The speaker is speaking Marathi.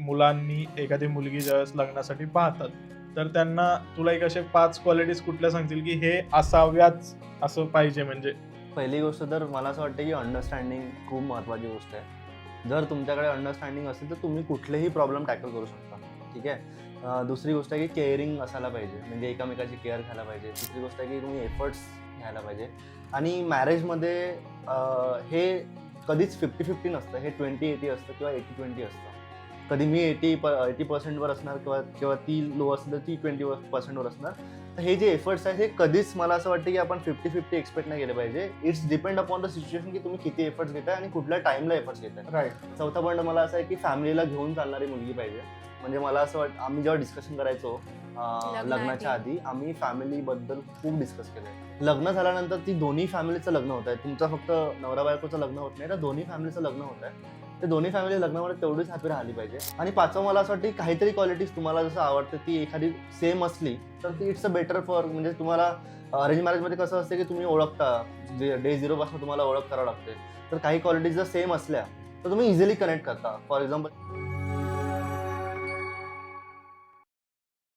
मुलांनी एखादी मुलगी ज्यावेळेस लग्नासाठी पाहतात, तर त्यांना तुला एक असे 5 क्वालिटीज कुठल्या सांगतील, की हे असाव्याच असं पाहिजे म्हणजे? पहिली गोष्ट तर मला असं वाटतं की अंडरस्टँडिंग खूप महत्त्वाची गोष्ट आहे. जर तुमच्याकडे अंडरस्टँडिंग असेल तर तुम्ही कुठलेही प्रॉब्लेम टॅकल करू शकता. ठीक आहे. दुसरी गोष्ट आहे की केअरिंग असायला पाहिजे, म्हणजे एकमेकाची केअर घ्यायला पाहिजे. तिसरी गोष्ट आहे की तुम्ही एफर्ट्स घ्यायला पाहिजे. आणि मॅरेजमध्ये हे कधीच 50-50 नसतं, हे 20-80 असतं किंवा 80-20 असतं. कधी मी 80% असणार किंवा किंवा ती लो असेल तर ती 20% असणार. तर हे जे एफर्ट्स आहेत हे कधीच मला असं वाटतं की आपण 50-50 एक्सपेक्ट नाही केले पाहिजे. It's depend upon the situation की तुम्ही किती एफर्ट्स घेताय आणि कुठल्या टाइमला एफर्ट्स घेताय. राईट. चौथा पॉईंट मला असं आहे की फॅमिलीला घेऊन चालणारी मुलगी पाहिजे. म्हणजे मला असं वाटतं, आम्ही जेव्हा डिस्कशन करायचो लग्नाच्या आधी आम्ही फॅमिलीबद्दल खूप डिस्कस केलंय. लग्न झाल्यानंतर ती दोन्ही फॅमिलीचं लग्न होत आहे. तुमचं फक्त नवरा बायकोचं लग्न होत नाही, तर दोन्ही फॅमिलीचं लग्न होत आहे. ते दोन्ही फॅमिली लग्नामध्ये तेवढीच हॅपी राहिली पाहिजे. आणि पाचवं मला असं वाटतं की काहीतरी क्वालिटीज तुम्हाला जसं आवडते ती एखादी सेम असली तर ती इट्स अ बेटर फॉर, म्हणजे तुम्हाला अरेंज मॅरेजमध्ये कसं असतं की तुम्ही ओळखता, डे 0 पासून तुम्हाला ओळख करावं लागते. तर काही क्वालिटीज जर सेम असल्या तर तुम्ही इझिली कनेक्ट करता. For example